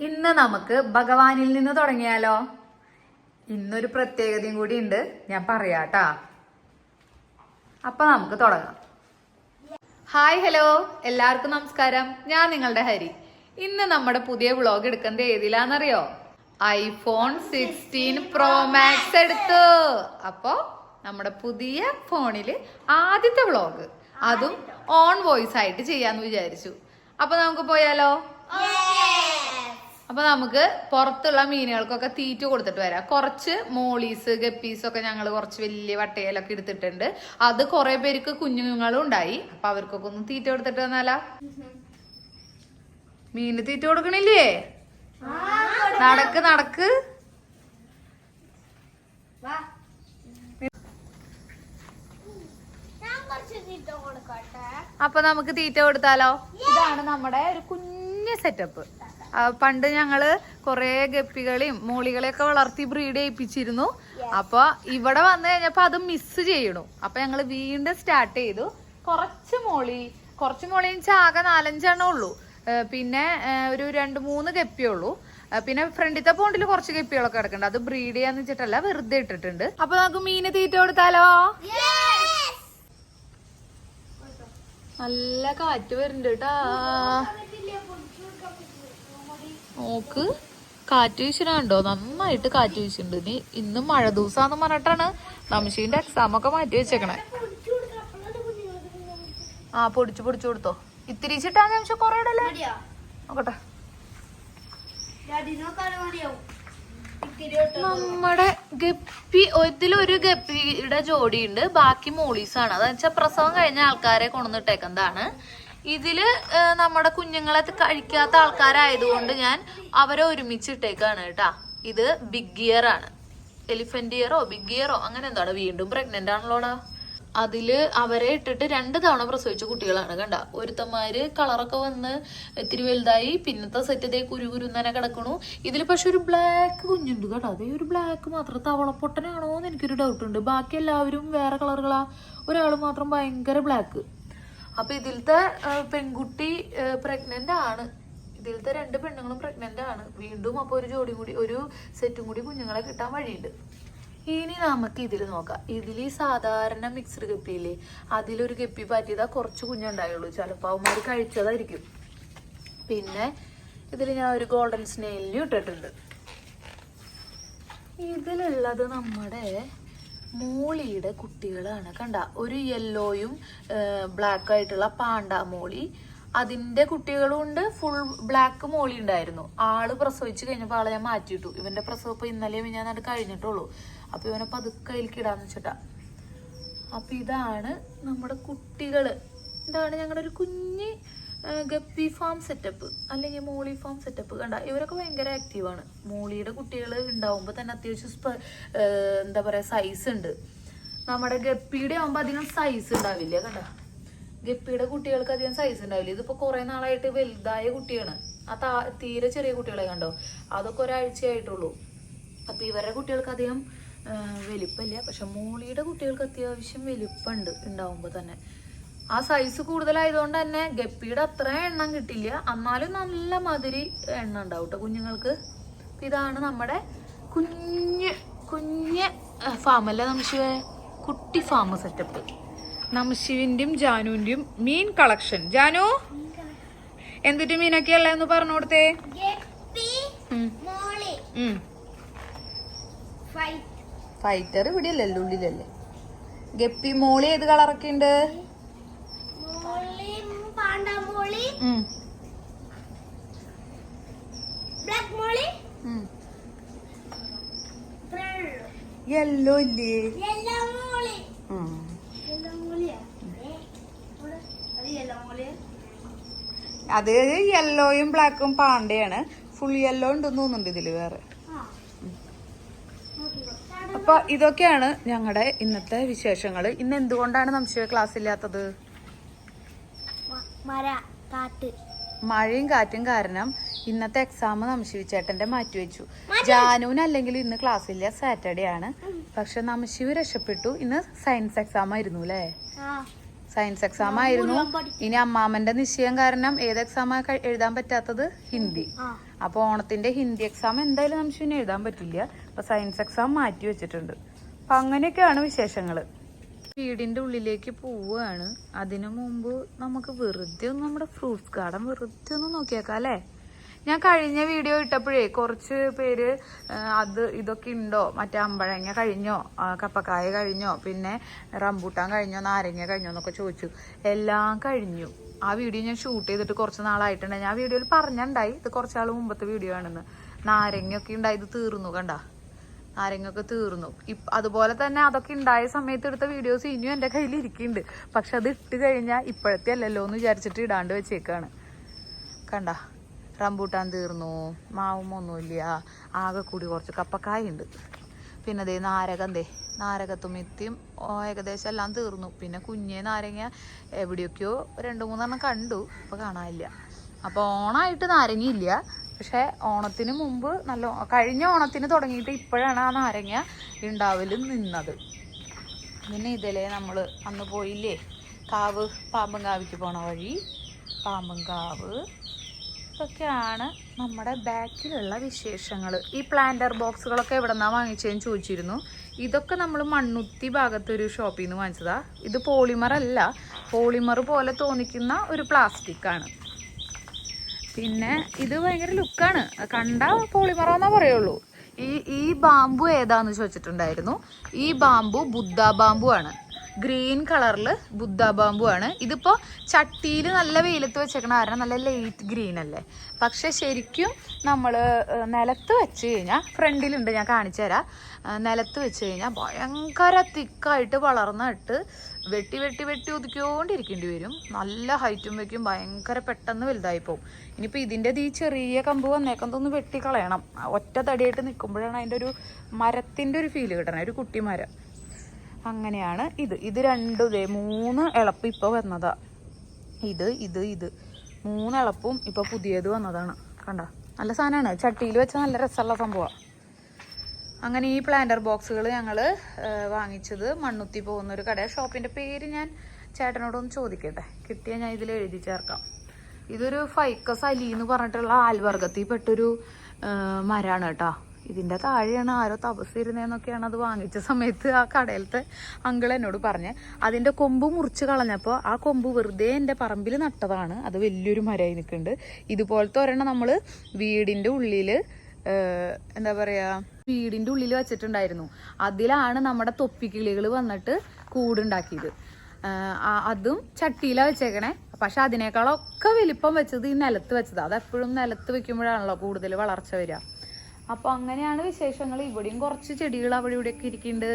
ഇന്ന് നമുക്ക് ഭഗവാനിൽ നിന്ന് തുടങ്ങിയാലോ? ഇന്നൊരു പ്രത്യേകതയും കൂടി ഉണ്ട്, ഞാൻ പറയാട്ടാ. അപ്പൊ നമുക്ക് തുടങ്ങാം. ഹായ് ഹലോ എല്ലാവർക്കും നമസ്കാരം. ഞാൻ നിങ്ങളുടെ ഹരി. ഇന്ന് നമ്മുടെ പുതിയ വ്ളോഗ് എടുക്കുന്നത് ഏതിലാന്നറിയോ? iPhone 16 Pro Max എടുത്തു. അപ്പൊ നമ്മുടെ പുതിയ ഫോണില് ആദ്യത്തെ വ്ളോഗ്, അതും ഓൺ വോയിസ് ആയിട്ട് ചെയ്യാന്ന് വിചാരിച്ചു. അപ്പൊ നമുക്ക് പോയാലോ? അപ്പൊ നമുക്ക് പുറത്തുള്ള മീനുകൾക്കൊക്കെ തീറ്റ കൊടുത്തിട്ട് വരാം. കുറച്ച് മോളീസ് ഗപ്പീസ് ഒക്കെ ഞങ്ങൾ കുറച്ച് വലിയ വട്ടയിലൊക്കെ എടുത്തിട്ടുണ്ട്. അത് കുറെ പേർക്ക് കുഞ്ഞുങ്ങളും ഉണ്ടായി. അപ്പൊ അവർക്കൊക്കെ ഒന്ന് തീറ്റ കൊടുത്തിട്ട് വന്നാലാ? മീന് തീറ്റ കൊടുക്കണില്ലേ? നടക്ക് നടക്ക്. അപ്പൊ നമുക്ക് തീറ്റ കൊടുത്താലോ? ഇതാണ് നമ്മുടെ ഒരു കുഞ്ഞ് സെറ്റപ്പ്. പണ്ട് ഞങ്ങള് കൊറേ ഗപ്പികളെയും മോളികളെയൊക്കെ വളർത്തി ബ്രീഡ് ചെയ്യിപ്പിച്ചിരുന്നു. അപ്പൊ ഇവിടെ വന്നു കഴിഞ്ഞപ്പോ അത് മിസ് ചെയ്യണു. അപ്പൊ ഞങ്ങള് വീണ്ടും സ്റ്റാർട്ട് ചെയ്തു. കുറച്ച് മോളിയും ആകെ 4-5 ഉള്ളൂ. പിന്നെ ഒരു 2-3 ഗപ്പിയുള്ളൂ. പിന്നെ ഫ്രണ്ടിത്തെ പോണ്ടിൽ കുറച്ച് ഗപ്പികളൊക്കെ കിടക്കുന്നുണ്ട്. അത് ബ്രീഡ് ചെയ്യാന്ന് വെച്ചിട്ടല്ല, വെറുതെ ഇട്ടിട്ടുണ്ട്. അപ്പൊ നമുക്ക് മീന് തീറ്റ കൊടുത്താലോ? നല്ല കാറ്റ് വരുന്നുണ്ട് കേട്ടാ. നോക്ക്, കാറ്റ് വീശിനുണ്ടോ? നന്നായിട്ട് കാറ്റ് വീശുന്നുണ്ട്. ഇന്ന് മഴ ദിവസാന്ന് പറഞ്ഞിട്ടാണ് നംഷീന്റെ എക്സാം ഒക്കെ മാറ്റി വെച്ചേക്കണേ. പൊടിച്ചു കൊടുത്തോ. ഇത്തിരി ചിട്ടാ നിമിഷം കൊറേ ഇടല്ലേ? നോക്കട്ടെ. നമ്മുടെ ഗപ്പി, ഇതിലൊരു ഗപ്പിയുടെ ജോഡിയുണ്ട്, ബാക്കി മോളീസാണ്. അതെന്ന് വെച്ചാൽ പ്രസവം കഴിഞ്ഞ ആൾക്കാരെ കൊണ്ടുവന്നിട്ടേക്കുന്നതാണ്. ഇതില് നമ്മുടെ കുഞ്ഞുങ്ങളെ കഴിക്കാത്ത ആൾക്കാരായതുകൊണ്ട് ഞാൻ അവരെ ഒരുമിച്ചിട്ടേക്കാണ് കേട്ടാ. ഇത് ബിഗ് ഇയർ ആണ്. എലിഫന്റ് ഇയറോ ബിഗ് ഇയറോ അങ്ങനെ എന്താണ്. വീണ്ടും പ്രഗ്നന്റ് ആണല്ലോടാ. അതില് അവരെ ഇട്ടിട്ട് 2 തവണ പ്രസവിച്ച കുട്ടികളാണ്. കണ്ട, ഒരുത്തന്മാര് കളറൊക്കെ വന്ന് ഇത്തിരി വലുതായി. പിന്നത്തെ സെറ്റ് ഇതേ കുരുന്നനെ കിടക്കണു. ഇതിൽ പക്ഷെ ഒരു ബ്ലാക്ക് കുഞ്ഞുണ്ട് കേട്ടോ. അതേ ഒരു ബ്ലാക്ക് മാത്രം. തവളപ്പൊട്ടനാണോ എന്ന് എനിക്കൊരു ഡൗട്ട് ഉണ്ട്. ബാക്കി എല്ലാവരും വേറെ കളറുകളാ. ഒരാള് മാത്രം ഭയങ്കര ബ്ലാക്ക്. അപ്പൊ ഇതിലത്തെ പെൺകുട്ടി പ്രഗ്നന്റ് ആണ്. ഇതിലത്തെ 2 പെണ്ണുങ്ങളും പ്രഗ്നന്റ് ആണ്. വീണ്ടും അപ്പൊ ഒരു സെറ്റും കൂടി കുഞ്ഞുങ്ങളെ കിട്ടാൻ വഴിയുണ്ട്. ഇനി നമുക്ക് ഇതിൽ നോക്കാം. ഇതിൽ സാധാരണ മിക്സ്ഡ് ഗപ്പിയില്ലേ, അതിലൊരു ഗപ്പി പറ്റിയതാ കുറച്ച് കുഞ്ഞുണ്ടായുള്ളൂ. ചിലപ്പോൾ അവന്മാര് കഴിച്ചതായിരിക്കും. പിന്നെ ഇതിൽ ഞാൻ ഒരു ഗോൾഡൻ സ്നെയിലിനും ഇട്ടിട്ടുണ്ട്. ഇതിലുള്ളത് നമ്മുടെ മോളിയുടെ കുട്ടികളാണ്. കണ്ട, ഒരു യെല്ലോയും ബ്ലാക്ക് ആയിട്ടുള്ള പാണ്ട മോളി. അതിന്റെ കുട്ടികളും ഉണ്ട്. ഫുൾ ബ്ലാക്ക് മോളി ഉണ്ടായിരുന്നു. ആള് പ്രസവിച്ച് കഴിഞ്ഞപ്പോ ആളെ ഞാൻ മാറ്റിയിട്ടു. ഇവന്റെ പ്രസവം ഇപ്പൊ ഇന്നലെ ഞാൻ അത് കഴിഞ്ഞിട്ടുള്ളൂ. അപ്പൊ ഇവനെ പതുക്കെ അതിൽക്കിടാന്ന് വെച്ചിട്ടാ. അപ്പൊ ഇതാണ് നമ്മുടെ കുട്ടികള്. ഇതാണ് ഞങ്ങളുടെ ഒരു കുഞ്ഞ് ഗപ്പി ഫാം സെറ്റപ്പ്, അല്ലെങ്കിൽ മോളി ഫാം സെറ്റപ്പ്. കണ്ട, ഇവരൊക്കെ ഭയങ്കര ആക്റ്റീവാണ്. മോളിയുടെ കുട്ടികൾ ഉണ്ടാവുമ്പോ തന്നെ അത്യാവശ്യം എന്താ പറയാ സൈസ് ഉണ്ട്. നമ്മുടെ ഗപ്പിയുടെ ആവുമ്പോ അധികം സൈസ് ഉണ്ടാവില്ല. കണ്ട, ഗപ്പിയുടെ കുട്ടികൾക്ക് അധികം സൈസ് ഉണ്ടാവില്ല. ഇതിപ്പോ കുറെ നാളായിട്ട് വലുതായ കുട്ടിയാണ്. തീരെ ചെറിയ കുട്ടികളെ കണ്ടോ, അതൊക്കെ ഒരാഴ്ചയായിട്ടുള്ളൂ. അപ്പൊ ഇവരുടെ കുട്ടികൾക്ക് അധികം വലിപ്പമില്ല. പക്ഷെ മോളിയുടെ കുട്ടികൾക്ക് അത്യാവശ്യം വലിപ്പമുണ്ട് ഉണ്ടാവുമ്പോ തന്നെ. ആ സൈസ് കൂടുതലായതുകൊണ്ട് തന്നെ ഗപ്പിയുടെ അത്ര എണ്ണം കിട്ടില്ല. എന്നാലും നല്ല മാതിരി എണ്ണ ഉണ്ടാവും കേട്ടോ കുഞ്ഞുങ്ങൾക്ക്. ഇതാണ് നമ്മുടെ കുഞ്ഞ് ഫാമല്ല നംശിവേ, കുട്ടി ഫാം സെറ്റപ്പ്. നംശിവിന്റെയും ജാനുവിന്റെയും മീൻ കളക്ഷൻ. ജാനു, എന്തിട്ട് മീനൊക്കെ ഉള്ളതെന്ന് പറഞ്ഞു കൊടുത്തേ. ഫൈറ്റർ ഇവിടെ അല്ലല്ലോ, ഉള്ളിലല്ലേ. ഗപ്പി മോളി ഏത് കളറൊക്കെ ഉണ്ട്? യെല്ലോ ഇല്ലേ? അത് യെല്ലോയും ബ്ലാക്കും പാണ്ടയാണ്. ഫുൾ യെല്ലോ ഉണ്ടെന്ന് തോന്നുന്നുണ്ട് ഇതില് വേറെ. അപ്പൊ ഇതൊക്കെയാണ് ഞങ്ങളുടെ ഇന്നത്തെ വിശേഷങ്ങള്. ഇന്ന് എന്തുകൊണ്ടാണ് നമുക്ക് ക്ലാസ് ഇല്ലാത്തത്? മഴയും കാറ്റും കാരണം ഇന്നത്തെ എക്സാം നംശിവിച്ചേട്ടന്റെ മാറ്റിവെച്ചു. ജാനുവിന് അല്ലെങ്കിൽ ഇന്ന് ക്ലാസ് ഇല്ല, സാറ്റർഡേ ആണ്. പക്ഷെ നംശിവ് രക്ഷപ്പെട്ടു. ഇന്ന് സയൻസ് എക്സാം ആയിരുന്നു അല്ലേ? സയൻസ് എക്സാം ആയിരുന്നു. ഇനി അമ്മാമ്മന്റെ നിശ്ചയം കാരണം ഏത് എക്സാമാ എഴുതാൻ പറ്റാത്തത്? ഹിന്ദി. അപ്പൊ ഓണത്തിന്റെ ഹിന്ദി എക്സാം എന്തായാലും നമുക്ക് എഴുതാൻ പറ്റില്ല. അപ്പൊ സയൻസ് എക്സാം മാറ്റി വെച്ചിട്ടുണ്ട്. അപ്പൊ അങ്ങനെയൊക്കെയാണ് വിശേഷങ്ങള്. വീടിന്റെ ഉള്ളിലേക്ക് പോവുകയാണ്. അതിനു മുമ്പ് നമുക്ക് വെറുതെ ഒന്ന് നമ്മുടെ ഫ്രൂട്ട്സ് ഗാർഡൻ വെറുതെ ഒന്ന് നോക്കിയേക്കാം അല്ലേ? ഞാൻ കഴിഞ്ഞ വീഡിയോ ഇട്ടപ്പോഴേ കുറച്ച് പേര് ഇതൊക്കെ ഉണ്ടോ, മറ്റേ അമ്പഴങ്ങ കഴിഞ്ഞോ, കപ്പക്കായ കഴിഞ്ഞോ, പിന്നെ റംബൂട്ടാൻ കഴിഞ്ഞോ, നാരങ്ങ കഴിഞ്ഞോ എന്നൊക്കെ ചോദിച്ചു. എല്ലാം കഴിഞ്ഞു. ആ വീഡിയോ ഞാൻ ഷൂട്ട് ചെയ്തിട്ട് കുറച്ച് നാളായിട്ടുണ്ട്. ഞാൻ വീഡിയോയിൽ പറഞ്ഞിട്ടുണ്ടായി ഇത് കുറച്ചാൾ മുമ്പത്തെ വീഡിയോ ആണെന്ന്. നാരങ്ങയൊക്കെ ഉണ്ടായത് തീർന്നു. കണ്ട, നാരങ്ങയൊക്കെ തീർന്നു. അതുപോലെ തന്നെ അതൊക്കെ ഉണ്ടായ സമയത്ത് എടുത്ത വീഡിയോസ് ഇനിയും എൻ്റെ കയ്യിൽ ഇരിക്കുന്നുണ്ട്. പക്ഷെ അത് ഇട്ട് കഴിഞ്ഞാൽ ഇപ്പോഴത്തെ അല്ലല്ലോ എന്ന് വിചാരിച്ചിട്ട് ഇടാണ്ട് വെച്ചേക്കാണ്. കണ്ട, റംബൂട്ടാൻ തീർന്നു, മാവും ഒന്നുമില്ല, ആകെ കൂടി കുറച്ച് കപ്പക്കായ ഉണ്ട്. പിന്നെ ദേ നാരകത്തുമിത്തിയും ഏകദേശം എല്ലാം തീർന്നു. പിന്നെ കുഞ്ഞേ നാരങ്ങ എവിടെയൊക്കെയോ 2-3 കണ്ടു, ഇപ്പം കാണാനില്ല. അപ്പോൾ ഓണമായിട്ട് നാരങ്ങയില്ല. പക്ഷെ ഓണത്തിന് മുമ്പ് കഴിഞ്ഞ ഓണത്തിന് തുടങ്ങിയിട്ട് ഇപ്പോഴാണ് ആ നാരങ്ങ ഉണ്ടാവലും നിന്നത്. പിന്നെ ഇതിലെ നമ്മൾ അന്ന് പോയില്ലേ പാമ്പൻകാവിക്ക് പോണ വഴി, പാമ്പൻകാവ്. ഇതൊക്കെയാണ് നമ്മുടെ ബാക്കിലുള്ള വിശേഷങ്ങൾ. ഈ പ്ലാന്റർ ബോക്സുകളൊക്കെ എവിടെ നിന്നാണ് വാങ്ങിച്ചതെന്ന് ചോദിച്ചിരുന്നു. ഇതൊക്കെ നമ്മൾ മണ്ണുത്തി ഭാഗത്തൊരു ഷോപ്പിൽ നിന്ന് വാങ്ങിച്ചതാ. ഇത് പോളിമർ അല്ല, പോളിമർ പോലെ തോന്നിക്കുന്ന ഒരു പ്ലാസ്റ്റിക് ആണ്. പിന്നെ ഇത് ഭയങ്കര ലുക്കാണ്, കണ്ട പോളിമറാന്നേ പറയുള്ളൂ. ഈ ബാമ്പു ഏതാന്ന് ചോദിച്ചിട്ടുണ്ടായിരുന്നു. ഈ ബാമ്പു ബുദ്ധ ബാമ്പു ആണ്. ഗ്രീൻ കളറിൽ ബുദ്ധ ബാമ്പു ആണ്. ഇതിപ്പോൾ ചട്ടിയിൽ നല്ല വെയിലത്ത് വെച്ചേക്കണ കാരണം നല്ല ലൈറ്റ് ഗ്രീൻ അല്ലേ. പക്ഷെ ശരിക്കും നമ്മൾ നിലത്ത് വെച്ച് കഴിഞ്ഞാൽ, ഫ്രണ്ടിലുണ്ട് ഞാൻ കാണിച്ചു തരാം, നിലത്ത് വെച്ച് കഴിഞ്ഞാൽ ഭയങ്കര തിക്കായിട്ട് വളർന്നിട്ട് വെട്ടി വെട്ടി വെട്ടി ഒതുക്കിക്കൊണ്ടിരിക്കേണ്ടി വരും. നല്ല ഹൈറ്റും വയ്ക്കും, ഭയങ്കര പെട്ടെന്ന് വലുതായി പോകും. ഇനിയിപ്പോൾ ഇതിൻ്റെ ഈ ചെറിയ കമ്പ് വന്നേക്കൊന്ന് വെട്ടിക്കളയണം. ഒറ്റ തടിയായിട്ട് നിൽക്കുമ്പോഴാണ് അതിൻ്റെ ഒരു മരത്തിൻ്റെ ഒരു ഫീല് കിട്ടണേ, ഒരു കുട്ടി മരം. അങ്ങനെയാണ് ഇത് 3 ഇളപ്പ് ഇപ്പോൾ വന്നതാ. ഇത് 3 ഇളപ്പും ഇപ്പോൾ പുതിയത് വന്നതാണ്. കണ്ട, നല്ല സാധനമാണ്, ചട്ടിയിൽ വെച്ചാൽ നല്ല രസമുള്ള സംഭവമാണ്. അങ്ങനെ ഈ പ്ലാന്റർ ബോക്സുകൾ ഞങ്ങൾ വാങ്ങിച്ചത് മണ്ണുത്തി പോകുന്നൊരു കട. ഷോപ്പിൻ്റെ പേര് ഞാൻ ചേട്ടനോടൊന്ന് ചോദിക്കട്ടെ, കിട്ടിയാൽ ഞാൻ ഇതിൽ എഴുതി ചേർക്കാം. ഇതൊരു ഫൈക്കസ് അലി എന്ന് പറഞ്ഞിട്ടുള്ള ആൽവർഗത്തിൽ പെട്ടൊരു മരമാണ് കേട്ടോ. ഇതിൻ്റെ താഴെയാണ് ആരോ തപസ്സിരുന്നതെന്നൊക്കെയാണ് അത് വാങ്ങിച്ച സമയത്ത് ആ കടയിലത്തെ അങ്കിൾ എന്നോട് പറഞ്ഞ്. അതിൻ്റെ കൊമ്പ് മുറിച്ച് കളഞ്ഞപ്പോൾ ആ കൊമ്പ് വെറുതെ എൻ്റെ പറമ്പിൽ നട്ടതാണ്. അത് വലിയൊരു മരമായി നിൽക്കുന്നുണ്ട്. ഇതുപോലത്തെ ഒരെണ്ണം നമ്മൾ വീടിൻ്റെ ഉള്ളിൽ എന്താ പറയുക, വീടിൻ്റെ ഉള്ളിൽ വെച്ചിട്ടുണ്ടായിരുന്നു. അതിലാണ് നമ്മുടെ തൊപ്പിക്കിളികൾ വന്നിട്ട് കൂടുണ്ടാക്കിയത്. അതും ചട്ടിയിലാണ് വെച്ചേക്കണേ. പക്ഷെ അതിനേക്കാളൊക്കെ വലിപ്പം വെച്ചത് ഈ നിലത്ത് വെച്ചത്. അതെപ്പോഴും നിലത്ത് വെക്കുമ്പോഴാണല്ലോ കൂടുതൽ വളർച്ച വരിക. അപ്പോൾ അങ്ങനെയാണ് വിശേഷങ്ങൾ. ഇവിടെയും കുറച്ച് ചെടികൾ അവിടെ ഇവിടെയൊക്കെ ഇരിക്കുന്നുണ്ട്.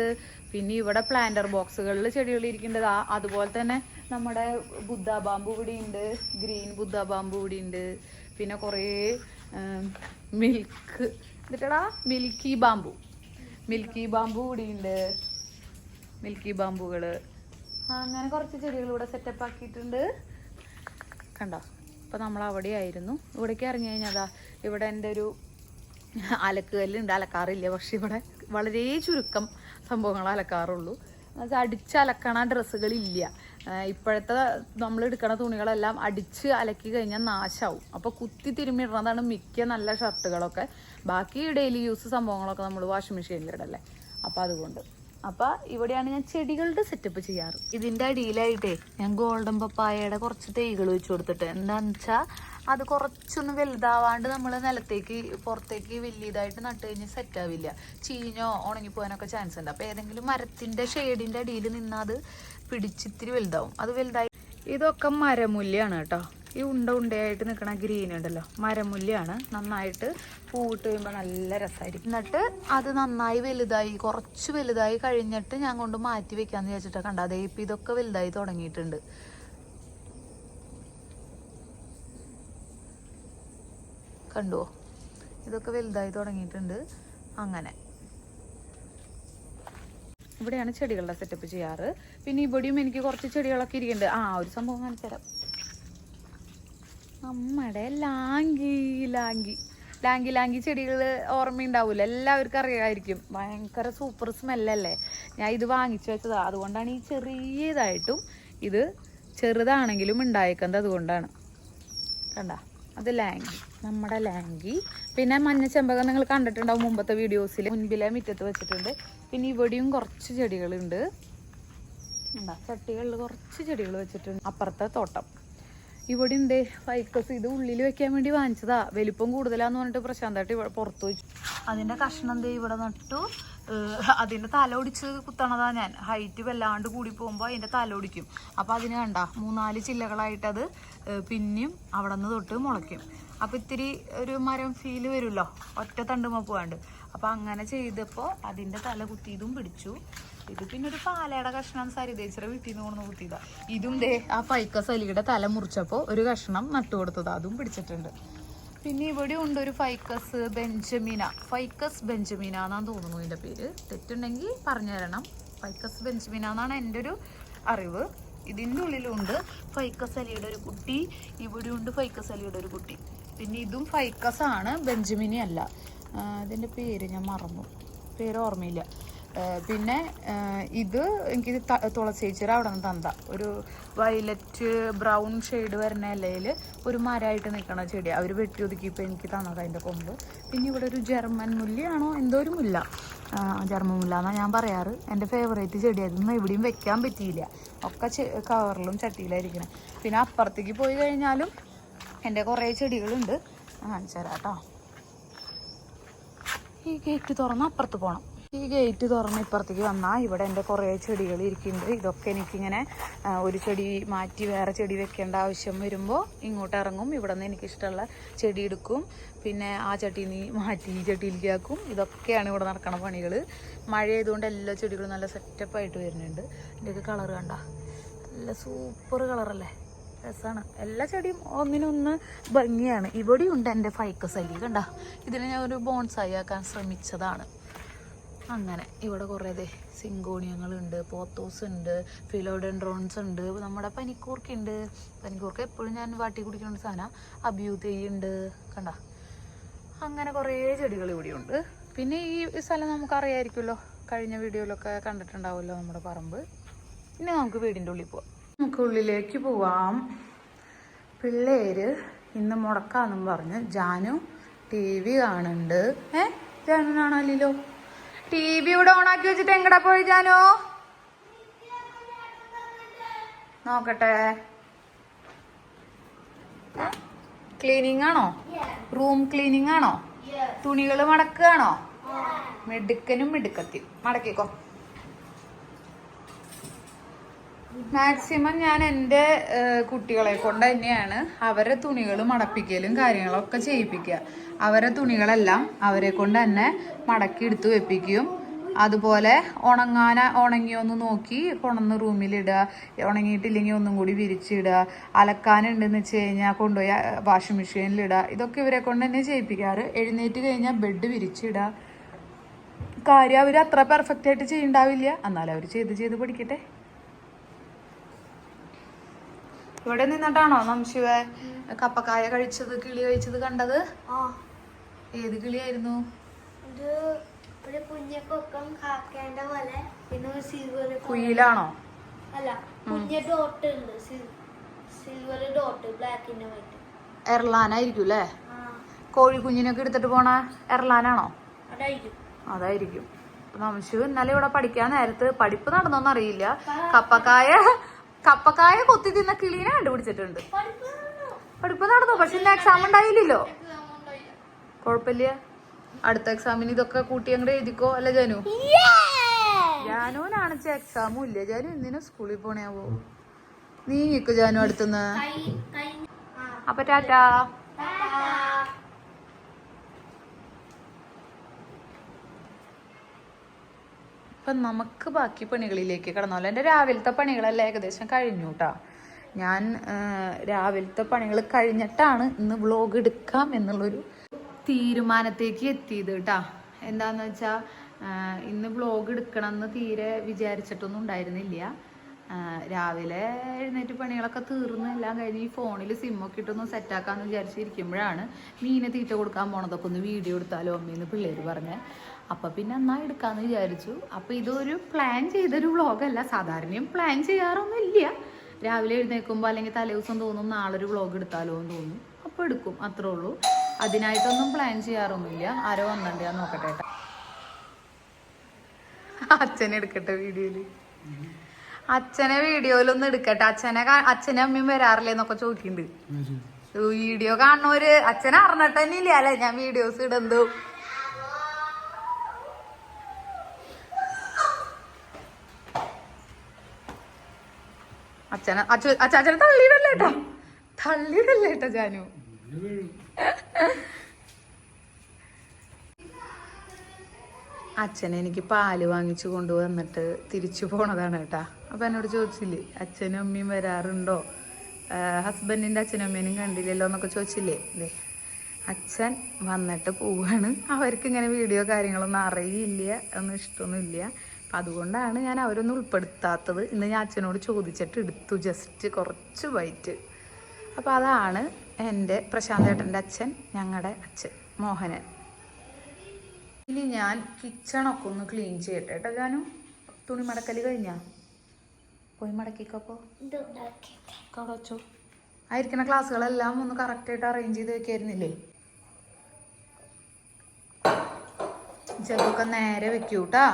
പിന്നെ ഇവിടെ പ്ലാന്റർ ബോക്സുകളിൽ ചെടികൾ ഇരിക്കുന്നുണ്ട്. അതുപോലെ തന്നെ നമ്മുടെ ബുദ്ധ ബാമ്പു ഇവിടെ ഉണ്ട്, ഗ്രീൻ ബുദ്ധ ബാമ്പു ഇവിടെ ഉണ്ട്. പിന്നെ കുറേ മിൽക്കി ബാമ്പു ഇവിടെ ഉണ്ട്, മിൽക്കി ബാമ്പുകൾ. അങ്ങനെ കുറച്ച് ചെടികൾ ഇവിടെ സെറ്റപ്പ് ആക്കിയിട്ടുണ്ട്. കണ്ടോ, അപ്പോൾ നമ്മൾ അവിടെ ആയിരുന്നു. ഇവിടേക്ക് ഇറങ്ങി കഴിഞ്ഞാൽ ഇവിടെ എൻ്റെ ഒരു അലക്കുകല്ലുണ്ട്. അലക്കാറില്ല, പക്ഷെ ഇവിടെ വളരെ ചുരുക്കം സംഭവങ്ങൾ അലക്കാറുള്ളൂ. എന്നുവെച്ചാൽ അടിച്ചലക്കണ ഡ്രസ്സുകളില്ല. ഇപ്പോഴത്തെ നമ്മൾ എടുക്കണ തുണികളെല്ലാം അടിച്ച് അലക്കി കഴിഞ്ഞാൽ നാശാവും. അപ്പോൾ കുത്തി തിരുമ്മിടുന്നതാണ് മിക്ക നല്ല ഷർട്ടുകളൊക്കെ. ബാക്കി ഡെയിലി യൂസ് സംഭവങ്ങളൊക്കെ നമ്മൾ വാഷിംഗ് മെഷീനിലിടല്ലേ. അപ്പോൾ അതുകൊണ്ട് ഇവിടെയാണ് ഞാൻ ചെടികളുടെ സെറ്റപ്പ് ചെയ്യാറ്. ഇതിൻ്റെ അടിയിലായിട്ടേ ഞാൻ ഗോൾഡൻ പപ്പായയുടെ കുറച്ച് തൈകൾ വെച്ച് കൊടുത്തിട്ട്, എന്താണെന്ന് വെച്ചാൽ അത് കുറച്ചൊന്നും വലുതാവാണ്ട് നമ്മൾ നിലത്തേക്ക് പുറത്തേക്ക് വലിയതായിട്ട് നട്ട് കഴിഞ്ഞാൽ സെറ്റാവില്ല, ചീഞ്ഞോ ഉണങ്ങിപ്പോകാനൊക്കെ ചാൻസ് ഉണ്ട്. അപ്പോൾ ഏതെങ്കിലും മരത്തിൻ്റെ ഷെയ്ഡിൻ്റെ അടിയിൽ നിന്നാൽ അത് പിടിച്ചിത്തിരി വലുതാവും. അത് വലുതായി. ഇതൊക്കെ മരമുല്ലയാണ് കേട്ടോ. ഈ ഉണ്ടയായിട്ട് നിൽക്കണ ഗ്രീൻ ഉണ്ടല്ലോ, മരമുല്ലയാണ്. നന്നായിട്ട് പൂവിട്ട് കഴിയുമ്പോൾ നല്ല രസമായിരിക്കും. എന്നിട്ട് അത് നന്നായി വലുതായി, കുറച്ച് വലുതായി കഴിഞ്ഞിട്ട് ഞാൻ കൊണ്ട് മാറ്റി വെക്കാന്ന് വിചാരിച്ചിട്ടാണ്. കണ്ട, അതേ ഇപ്പം ഇതൊക്കെ വലുതായി തുടങ്ങിയിട്ടുണ്ട്. കണ്ടുവോ, ഇതൊക്കെ വലുതായി തുടങ്ങിയിട്ടുണ്ട്. അങ്ങനെ ഇവിടെയാണ് ചെടികളുടെ സെറ്റപ്പ് ചെയ്യാറ്. പിന്നെ ഇവിടെയും എനിക്ക് കുറച്ച് ചെടികളൊക്കെ ഇരിക്കുന്നുണ്ട്. ഒരു സംഭവം കാണിച്ചു തരാം. നമ്മുടെ ലാങ്കി ചെടികൾ ഓർമ്മയുണ്ടാവൂല, എല്ലാവർക്കും അറിയാമായിരിക്കും. ഭയങ്കര സൂപ്പർ സ്മെല്ലല്ലേ. ഞാൻ ഇത് വാങ്ങിച്ചു വെച്ചതാണ്. അതുകൊണ്ടാണ് ഈ ചെറിയതായിട്ടും ഇത് ചെറുതാണെങ്കിലും ഉണ്ടായേക്കുന്നത് അതുകൊണ്ടാണ്. കണ്ട, അത് ലാങ്കി, നമ്മുടെ ലാങ്കി. പിന്നെ മഞ്ഞ ചെമ്പകം നിങ്ങൾ കണ്ടിട്ടുണ്ടാവും മുമ്പത്തെ വീഡിയോസിൽ. മുൻപിലെ മുറ്റത്ത് വെച്ചിട്ടുണ്ട്. പിന്നെ ഇവിടെയും കുറച്ച് ചെടികളുണ്ട്. എന്താ ചട്ടികളിൽ കുറച്ച് ചെടികൾ വെച്ചിട്ടുണ്ട്. അപ്പുറത്തെ തോട്ടം ഇവിടെ ഉണ്ട് ഫൈക്കസ്. ഇത് ഉള്ളിൽ വെക്കാൻ വേണ്ടി വാങ്ങിച്ചതാ. വലിപ്പം കൂടുതലാന്ന് പറഞ്ഞിട്ട് പ്രശാന്തായിട്ട് പുറത്ത് വെച്ചു. അതിൻ്റെ കഷ്ണം ദേ ഇവിടെ നട്ടു. അതിൻ്റെ തല ഒടിച്ച് കുത്തണതാ ഞാൻ. ഹൈറ്റ് വല്ലാണ്ട് കൂടി പോകുമ്പോൾ അതിൻ്റെ തല ഒടിക്കും. അപ്പോൾ അതിന് കണ്ട 3-4 ചില്ലകളായിട്ടത് പിന്നെയും അവിടെ നിന്ന് തൊട്ട് മുളയ്ക്കും. അപ്പോൾ ഇത്തിരി ഒരു മരം ഫീല് വരുമല്ലോ, ഒറ്റ തണ്ടുമ പോകാണ്ട്. അപ്പോൾ അങ്ങനെ ചെയ്തപ്പോൾ അതിൻ്റെ തല കുത്തിയതും പിടിച്ചു. ഇത് പിന്നെ ഒരു പാലയുടെ കഷ്ണം സരിതേച്ചിയുടെ വീട്ടിൽ നിന്ന് കൊണ്ടു കുത്തിയതാ. ഇതും ദേ ആ ഫൈക്കസ് അലിയുടെ തല മുറിച്ചപ്പോൾ ഒരു കഷ്ണം നട്ടു കൊടുത്തതാ, അതും പിടിച്ചിട്ടുണ്ട്. പിന്നെ ഇവിടെ ഉണ്ട് ഒരു ഫൈക്കസ് ബെഞ്ചമിന. ഫൈക്കസ് ബെഞ്ചമിന എന്നാണ് തോന്നുന്നു ഇതിൻ്റെ പേര്. തെറ്റുണ്ടെങ്കിൽ പറഞ്ഞു തരണം. ഫൈക്കസ് ബെഞ്ചമിന എന്നാണ് എൻ്റെ ഒരു അറിവ്. ഇതിൻ്റെ ഉള്ളിലുണ്ട് ഫൈക്കസ് അലിയുടെ ഒരു കുട്ടി. ഇവിടെ ഉണ്ട് ഫൈക്കസ് അലിയുടെ ഒരു കുട്ടി. പിന്നെ ഇതും ഫൈക്കസ് ആണ്, ബെഞ്ചമിനി അല്ല. ഇതിൻ്റെ പേര് ഞാൻ മറന്നു, പേര് ഓർമ്മയില്ല. പിന്നെ ഇത് എനിക്ക് തുളസേച്ചിയുടെ അവിടെ നിന്ന് തന്ന ഒരു വയലറ്റ് ബ്രൗൺ ഷെയ്ഡ് വരുന്ന ഇലയിൽ ഒരു മരമായിട്ട് നിൽക്കണ ചെടി അവർ വെട്ടി ഒതുക്കിയപ്പോൾ എനിക്ക് തന്നത് അതിൻ്റെ കൊമ്പ്. പിന്നെ ഇവിടെ ഒരു ജർമ്മൻ മുല്ലയാണോ എന്തോ ഒരു മുല്ല, ജർമ്മൻ മുല്ല എന്നാണ് ഞാൻ പറയാറ്. എൻ്റെ ഫേവറേറ്റ് ചെടിയായിരുന്നു. എവിടെയും വെക്കാൻ പറ്റിയില്ല, ഒക്കെ കവറിലും ചട്ടിയിലായിരിക്കണം. പിന്നെ അപ്പുറത്തേക്ക് പോയി കഴിഞ്ഞാലും എൻ്റെ കുറേ ചെടികളുണ്ട്, കാണിച്ചു തരാം കേട്ടോ. ഈ ഗേറ്റ് തുറന്ന് അപ്പുറത്ത് പോകണം. ഈ ഗേറ്റ് തുറന്ന് ഇപ്പുറത്തേക്ക് വന്നാൽ ഇവിടെ എൻ്റെ കുറേ ചെടികൾ ഇരിക്കുന്നുണ്ട്. ഇതൊക്കെ എനിക്കിങ്ങനെ ഒരു ചെടി മാറ്റി വേറെ ചെടി വെക്കേണ്ട ആവശ്യം വരുമ്പോൾ ഇങ്ങോട്ട് ഇറങ്ങും. ഇവിടെ നിന്ന് എനിക്കിഷ്ടമുള്ള ചെടി എടുക്കും. പിന്നെ ആ ചട്ടിയിൽ നിന്ന് മാറ്റി ഈ ചട്ടിയിലേക്ക് ആക്കും. ഇതൊക്കെയാണ് ഇവിടെ നടക്കണ പണികൾ. മഴ ആയതുകൊണ്ട് എല്ലാ ചെടികളും നല്ല സെറ്റപ്പായിട്ട് വരുന്നുണ്ട്. ഇതിൻ്റെയൊക്കെ കളർ കണ്ട, നല്ല സൂപ്പർ കളറല്ലേ, രസമാണ്. എല്ലാ ചെടിയും ഒന്നിനൊന്ന് ഭംഗിയാണ്. ഇവിടെയുണ്ട് എൻ്റെ ഫൈക്കസ് അലി. കണ്ട, ഇതിനെ ഞാൻ ഒരു ബോൺസായി ആക്കാൻ ശ്രമിച്ചതാണ്. അങ്ങനെ ഇവിടെ കുറേ സിങ്കോണിയങ്ങളുണ്ട്, പോത്തോസ് ഉണ്ട്, ഫിലോഡെൻഡ്രോൺസ് ഉണ്ട്, നമ്മുടെ പനിക്കൂർക്കുണ്ട്. പനിക്കൂർക്ക എപ്പോഴും ഞാൻ വാട്ടി കുടിക്കുന്ന സാധനം. അബ്യൂതേയുണ്ട്, കണ്ട. അങ്ങനെ കുറേ ചെടികൾ ഇവിടെയുണ്ട്. പിന്നെ ഈ സ്ഥലം നമുക്കറിയാമായിരിക്കുമല്ലോ, കഴിഞ്ഞ വീഡിയോയിലൊക്കെ കണ്ടിട്ടുണ്ടാവുമല്ലോ നമ്മുടെ പറമ്പ്. ഇനി നമുക്ക് വീടിൻ്റെ ഉള്ളിൽ പോവാം. നമുക്ക് ഉള്ളിലേക്ക് പോവാം. പിള്ളേര് ഇന്ന് മുടക്കാന്നും പറഞ്ഞ് ജാനു TV കാണുന്നുണ്ട്. ജാനുനാണല്ലോ TV ഇവിടെ ഓണാക്കി വെച്ചിട്ട് എങ്ങടാ പോയി ജാനു? നോക്കട്ടെ. ക്ലീനിങ് ആണോ? റൂം ക്ലീനിങ് ആണോ? തുണികൾ മടക്കുകയാണോ? മിടുക്കനും മിടുക്കത്തിയും. മടക്കിക്കോ. മാക്സിമം ഞാൻ എൻ്റെ കുട്ടികളെ കൊണ്ട് തന്നെയാണ് അവരെ തുണികൾ മടപ്പിക്കലും കാര്യങ്ങളൊക്കെ ചെയ്യിപ്പിക്കുക. അവരെ തുണികളെല്ലാം അവരെ കൊണ്ട് തന്നെ മടക്കി എടുത്ത് വെപ്പിക്കും. അതുപോലെ ഉണങ്ങിയൊന്ന് നോക്കി കൊണ്ടുവന്ന് റൂമിലിടുക, ഉണങ്ങിയിട്ടില്ലെങ്കിൽ ഒന്നും കൂടി വിരിച്ചിടുക, അലക്കാനുണ്ടെന്ന് വെച്ച് കഴിഞ്ഞാൽ കൊണ്ടുപോയി വാഷിംഗ് മെഷീനിലിടുക. ഇതൊക്കെ ഇവരെ കൊണ്ട് തന്നെ ചെയ്യിപ്പിക്കാറ്. എഴുന്നേറ്റ് കഴിഞ്ഞാൽ ബെഡ് വിരിച്ചിടുക. കാര്യം അവർ അത്ര പെർഫെക്റ്റ് ആയിട്ട് ചെയ്യണ്ടാവില്ല, എന്നാലും അവർ ചെയ്ത് പഠിക്കട്ടെ. ഇവിടെ നിന്നിട്ടാണോ നംശിവ കപ്പക്കായ കഴിച്ചത്, കിളി കഴിച്ചത് കണ്ടത്? ഏത് കിളിയായിരുന്നു? കുയിലാണോ? എർലാനായിരിക്കും അല്ലേ? കോഴിക്കുഞ്ഞിനൊക്കെ എടുത്തിട്ട് പോണ എർലാനാണോ? അതായിരിക്കും. നംശു ഇന്നലെ ഇവിടെ പഠിക്കാൻ നേരത്ത് പഠിപ്പ് നടന്നോന്ന് അറിയില്ല, കപ്പക്കായ കൊത്തി തിന്ന കിളീനെ കണ്ടുപിടിച്ചിട്ടുണ്ട്. പഠിപ്പ് നടന്നു, പക്ഷെ ഇന്ന് എക്സാം ഉണ്ടായില്ലല്ലോ. കുഴപ്പമില്ല, അടുത്ത എക്സാമിന് ഇതൊക്കെ കൂട്ടി അങ്ങോട്ട് എഴുതിക്കോ. അല്ല ജാനു? ജാനുവിനാണിച്ച എക്സാമും ഇല്ല. ജാനു എന്തിനാ സ്കൂളിൽ പോണേവോ? നീ നിൽക്കു ജാനു അടുത്തുനിന്ന്. അപ്പൊ ടാറ്റാ. അപ്പം നമുക്ക് ബാക്കി പണികളിലേക്ക് കടന്നോളാം. എൻ്റെ രാവിലത്തെ പണികളെല്ലാം ഏകദേശം കഴിഞ്ഞു കേട്ടോ. ഞാൻ രാവിലത്തെ പണികൾ കഴിഞ്ഞിട്ടാണ് ഇന്ന് വ്ളോഗ് എടുക്കാം എന്നുള്ളൊരു തീരുമാനത്തേക്ക് എത്തിയത് കേട്ടോ. എന്താണെന്ന് വെച്ചാൽ ഇന്ന് വ്ളോഗ് എടുക്കണമെന്ന് തീരെ വിചാരിച്ചിട്ടൊന്നും ഉണ്ടായിരുന്നില്ല. രാവിലെ എഴുന്നേറ്റ് പണികളൊക്കെ തീർന്ന് എല്ലാം കഴിഞ്ഞ് ഈ ഫോണിൽ സിമ്മൊക്കെ ഇട്ടൊന്ന് സെറ്റാക്കാമെന്ന് വിചാരിച്ചിരിക്കുമ്പോഴാണ് മീനെ തീറ്റ കൊടുക്കാൻ പോണതൊക്കെ ഒന്ന് വീഡിയോ എടുത്താലോ അമ്മയെന്ന് പിള്ളേർ പറഞ്ഞേ. അപ്പം പിന്നെ എന്നാ എടുക്കാമെന്ന് വിചാരിച്ചു. അപ്പോൾ ഇതൊരു പ്ലാൻ ചെയ്തൊരു വ്ളോഗല്ല. സാധാരണയും പ്ലാൻ ചെയ്യാറൊന്നും ഇല്ല. രാവിലെ എഴുന്നേൽക്കുമ്പോൾ അല്ലെങ്കിൽ തലേ ദിവസം തോന്നും നാളെ ഒരു വ്ളോഗ് എടുത്താലോ എന്ന് തോന്നും, അപ്പോൾ എടുക്കും, അത്രേ ഉള്ളൂ. അതിനായിട്ടൊന്നും പ്ലാൻ ചെയ്യാറൊന്നുമില്ല. ആരോ വന്നിട്ട് ഞാൻ നോക്കട്ടെ ഏട്ടാ. അച്ഛനെ എടുക്കട്ടെ വീഡിയോയില്, അച്ഛനെ വീഡിയോയിലൊന്നും എടുക്കട്ടെ. അച്ഛനും അമ്മയും വരാറില്ലേന്നൊക്കെ ചോദിക്കുന്നുണ്ട്. വീഡിയോ കാണുന്നവര് അച്ഛനെ അറിഞ്ഞിട്ട് തന്നെ ഇല്ല അല്ലെ ഞാൻ വീഡിയോസ് ഇടുന്നു. അച്ഛനെ തള്ളിയിടല്ലേട്ടാ, തള്ളിയിടല്ലേട്ടാ ജാനു. അച്ഛനെ എനിക്ക് പാല് വാങ്ങിച്ചു കൊണ്ടുവന്നിട്ട് തിരിച്ചു പോണതാണ് കേട്ടാ. അപ്പൊ എന്നോട് ചോദിച്ചില്ലേ അച്ഛനും അമ്മയും വരാറുണ്ടോ, ഹസ്ബൻഡിന്റെ അച്ഛനും അമ്മേനും കണ്ടില്ലല്ലോ എന്നൊക്കെ ചോദിച്ചില്ലേ. അല്ലേ, അച്ഛൻ വന്നിട്ട് പോവാണ്. അവർക്ക് ഇങ്ങനെ വീഡിയോ കാര്യങ്ങളൊന്നും അറിയില്ല, ഒന്നും ഇഷ്ടമൊന്നുമില്ല. അപ്പം അതുകൊണ്ടാണ് ഞാൻ അവരൊന്നും ഉൾപ്പെടുത്താത്തത്. ഇന്ന് ഞാൻ അച്ഛനോട് ചോദിച്ചിട്ട് എടുത്തു, ജസ്റ്റ് കുറച്ച് ബൈറ്റ്. അപ്പോൾ അതാണ് എൻ്റെ പ്രശാന്ത് ഏട്ടൻ്റെ അച്ഛൻ, ഞങ്ങളുടെ അച്ഛൻ മോഹനൻ. ഇനി ഞാൻ കിച്ചണൊക്കെ ഒന്ന് ക്ലീൻ ചെയ്യട്ടെ കേട്ടോ. ജാനു, തുണി മടക്കൽ കഴിഞ്ഞാ? പോയി മടക്കിക്കപ്പോൾ അവിടെ വെച്ചോ. ആയിരിക്കുന്ന ക്ലാസ്സുകളെല്ലാം ഒന്ന് കറക്റ്റായിട്ട് അറേഞ്ച് ചെയ്ത് വെക്കായിരുന്നില്ലേ? ചിലതൊക്കെ നേരെ വെക്കൂ കേട്ടാ.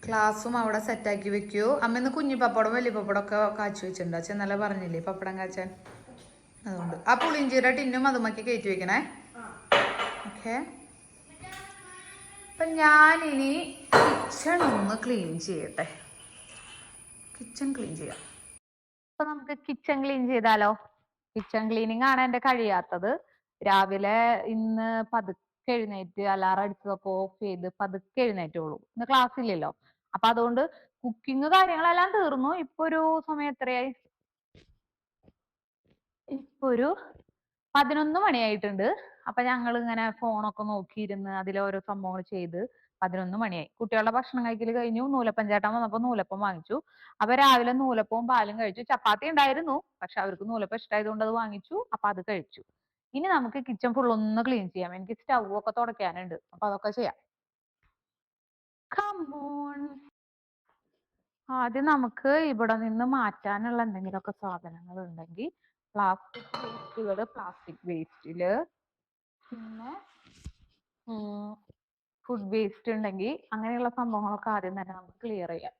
ക്ലാസ്സും അവിടെ സെറ്റാക്കി വെക്കൂ. അമ്മ ഇന്ന് കുഞ്ഞു പപ്പടം വലിയ പപ്പടം ഒക്കെ കാച്ചി വെച്ചിട്ടുണ്ട്. അച്ഛൻ നല്ല പറഞ്ഞില്ലേ പപ്പടം കാച്ചാൻ. അതുകൊണ്ട് ആ പുളിഞ്ചീര ടിന്നും അതുമൊക്കെ കയറ്റി വെക്കണേ. ഓക്കെ, അപ്പം ഞാനിനി കിച്ചൺ ഒന്ന് ക്ലീൻ ചെയ്യട്ടെ. കിച്ചൺ ക്ലീൻ ചെയ്യാം. അപ്പൊ നമുക്ക് കിച്ചൺ ക്ലീൻ ചെയ്താലോ? കിച്ചൺ ക്ലീനിങ് ആണ് എന്റെ കഴിയാത്തത്. രാവിലെ ഇന്ന് പതുക്കെ എഴുന്നേറ്റ് അലാറം അടിച്ചതൊക്കെ ഓഫ് ചെയ്ത് പതുക്കെ എഴുന്നേറ്റുള്ളൂ. ഇന്ന് ക്ലാസ് ഇല്ലല്ലോ. അപ്പൊ അതുകൊണ്ട് കുക്കിംഗ് കാര്യങ്ങളെല്ലാം തീർന്നു. ഇപ്പൊ ഒരു സമയം എത്രയായി? ഇപ്പൊ ഒരു 11 മണിയായിട്ടുണ്ട്. അപ്പൊ ഞങ്ങൾ ഇങ്ങനെ ഫോണൊക്കെ നോക്കിയിരുന്ന് അതിലോരോ സംഭവങ്ങൾ ചെയ്ത് 11 മണിയായി. കുട്ടികളുടെ ഭക്ഷണം കഴിക്കൽ കഴിഞ്ഞു. നൂലപ്പം ചേട്ടൻ വന്നപ്പോ നൂലപ്പം വാങ്ങിച്ചു. അപ്പൊ രാവിലെ നൂലപ്പവും പാലും കഴിച്ചു. ചപ്പാത്തി ഉണ്ടായിരുന്നു, പക്ഷെ അവർക്ക് നൂലപ്പം ഇഷ്ടമായതുകൊണ്ട് അത് വാങ്ങിച്ചു. അപ്പൊ അത് കഴിച്ചു. ഇനി നമുക്ക് കിച്ചൺ ഫുൾ ഒന്ന് ക്ലീൻ ചെയ്യാം. എനിക്ക് സ്റ്റൗ ഒക്കെ തുടയ്ക്കാനുണ്ട്, അപ്പൊ അതൊക്കെ ചെയ്യാം. കമോൺ, ആദ്യം നമുക്ക് ഇവിടെ നിന്ന് മാറ്റാനുള്ള എന്തെങ്കിലുമൊക്കെ സാധനങ്ങൾ ഉണ്ടെങ്കിൽ പ്ലാസ്റ്റിക് വേസ്റ്റില് പിന്നെ ഫുഡ് വേസ്റ്റ് ഉണ്ടെങ്കിൽ അങ്ങനെയുള്ള സംഭവങ്ങളൊക്കെ ആദ്യം തന്നെ നമുക്ക് ക്ലിയർ ചെയ്യാം.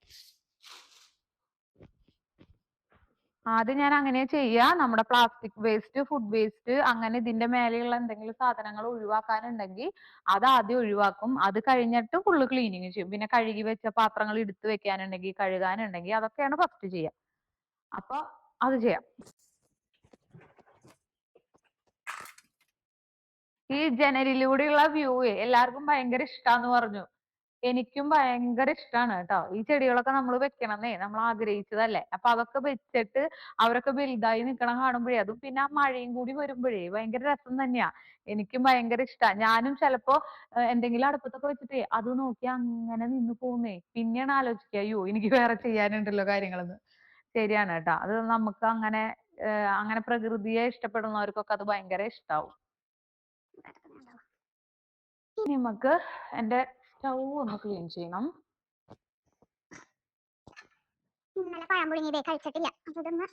ആദ്യം ഞാൻ അങ്ങനെ ചെയ്യാ. നമ്മുടെ പ്ലാസ്റ്റിക് വേസ്റ്റ്, ഫുഡ് വേസ്റ്റ്, അങ്ങനെ ഇതിന്റെ മേലെയുള്ള എന്തെങ്കിലും സാധനങ്ങൾ ഒഴിവാക്കാനുണ്ടെങ്കിൽ അത് ആദ്യം ഒഴിവാക്കും. അത് കഴിഞ്ഞിട്ട് ഫുള്ള് ക്ലീനിങ് ചെയ്യും. പിന്നെ കഴുകി വെച്ച പാത്രങ്ങൾ എടുത്തു വെക്കാനുണ്ടെങ്കിൽ, കഴുകാനുണ്ടെങ്കിൽ അതൊക്കെയാണ് ഫസ്റ്റ് ചെയ്യാം. അപ്പൊ അത് ചെയ്യാം. ഈ ജനലിലൂടെയുള്ള വ്യൂ എല്ലാവർക്കും ഭയങ്കര ഇഷ്ടാന്ന് പറഞ്ഞു. എനിക്കും ഭയങ്കര ഇഷ്ടമാണ് കേട്ടോ. ഈ ചെടികളൊക്കെ നമ്മൾ വെക്കണമെന്നേ നമ്മൾ ആഗ്രഹിച്ചതല്ലേ. അപ്പൊ അതൊക്കെ വെച്ചിട്ട് അവരൊക്കെ വലുതായി നിൽക്കണം കാണുമ്പോഴേ, അതും പിന്നെ ആ മഴയും കൂടി വരുമ്പോഴേ ഭയങ്കര രസം തന്നെയാ. എനിക്കും ഭയങ്കര ഇഷ്ടമാണ്. ഞാനും ചിലപ്പോ എന്തെങ്കിലും അടുപ്പത്തൊക്കെ വെച്ചിട്ടേ അത് നോക്കി അങ്ങനെ നിന്ന് പോകുന്നേ. പിന്നെയാണ് ആലോചിക്കുക, അയ്യോ എനിക്ക് വേറെ ചെയ്യാനുണ്ടല്ലോ കാര്യങ്ങളെന്ന്. ശരിയാണ് കേട്ടോ. അത് നമുക്ക് അങ്ങനെ അങ്ങനെ പ്രകൃതിയെ ഇഷ്ടപ്പെടുന്നവർക്കൊക്കെ അത് ഭയങ്കര ഇഷ്ടാവും. നമുക്ക് എന്റെ സ്റ്റൗ ഒന്ന് ക്ലീൻ ചെയ്യണം. ഇന്നലെ പഴം പുഴുങ്ങിയതേ കഴിച്ചിട്ടില്ല, അപ്പൊ ഇതൊന്ന്